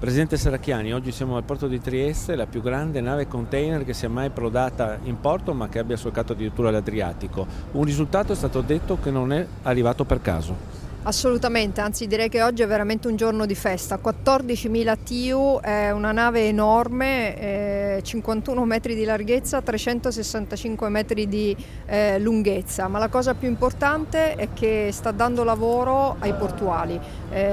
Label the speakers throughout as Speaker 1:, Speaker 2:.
Speaker 1: Presidente Serracchiani, oggi siamo al porto di Trieste, la più grande nave container che sia mai approdata in porto ma che abbia solcato addirittura l'Adriatico. Un risultato è stato detto che non è arrivato per caso.
Speaker 2: Assolutamente, anzi direi che oggi è veramente un giorno di festa. 14.000 TEU, è una nave enorme, 51 metri di larghezza, 365 metri di lunghezza, ma la cosa più importante è che sta dando lavoro ai portuali,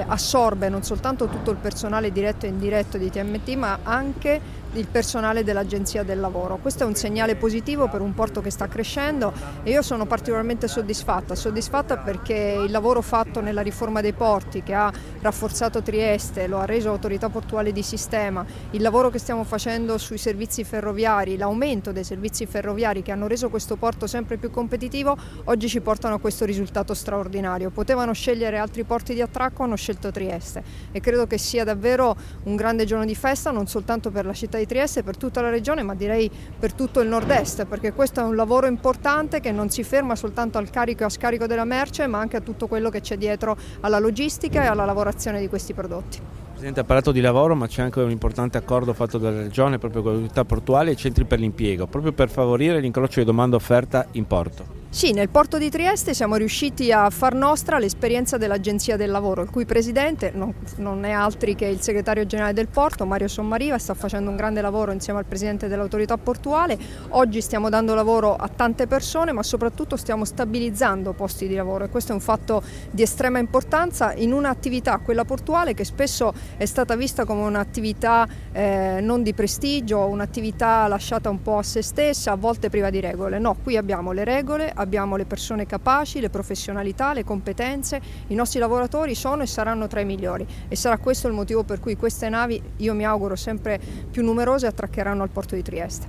Speaker 2: assorbe non soltanto tutto il personale diretto e indiretto di TMT ma anche il personale dell'Agenzia del Lavoro. Questo è un segnale positivo per un porto che sta crescendo e io sono particolarmente soddisfatta perché il lavoro fatto nella riforma dei porti che ha rafforzato Trieste, lo ha reso autorità portuale di sistema, il lavoro che stiamo facendo sui servizi ferroviari, l'aumento dei servizi ferroviari che hanno reso questo porto sempre più competitivo, oggi ci portano a questo risultato straordinario. Potevano scegliere altri porti di attracco, hanno scelto Trieste e credo che sia davvero un grande giorno di festa non soltanto per la città di Trieste, per tutta la regione, ma direi per tutto il nord-est, perché questo è un lavoro importante che non si ferma soltanto al carico e a scarico della merce, ma anche a tutto quello che c'è dietro alla logistica e alla lavorazione di questi prodotti.
Speaker 1: Presidente, ha parlato di lavoro, ma c'è anche un importante accordo fatto dalla Regione proprio con le autorità portuali e i centri per l'impiego, proprio per favorire l'incrocio di domanda-offerta in porto.
Speaker 2: Sì, nel porto di Trieste siamo riusciti a far nostra l'esperienza dell'Agenzia del Lavoro, il cui presidente non è altri che il segretario generale del porto, Mario Sommariva, sta facendo un grande lavoro insieme al presidente dell'autorità portuale. Oggi stiamo dando lavoro a tante persone, ma soprattutto stiamo stabilizzando posti di lavoro e questo è un fatto di estrema importanza in un'attività, quella portuale, che spesso è stata vista come un'attività non di prestigio, un'attività lasciata un po' a se stessa, a volte priva di regole. No, qui abbiamo le regole, abbiamo le persone capaci, le professionalità, le competenze, i nostri lavoratori sono e saranno tra i migliori e sarà questo il motivo per cui queste navi, io mi auguro sempre più numerose, attraccheranno al porto di Trieste.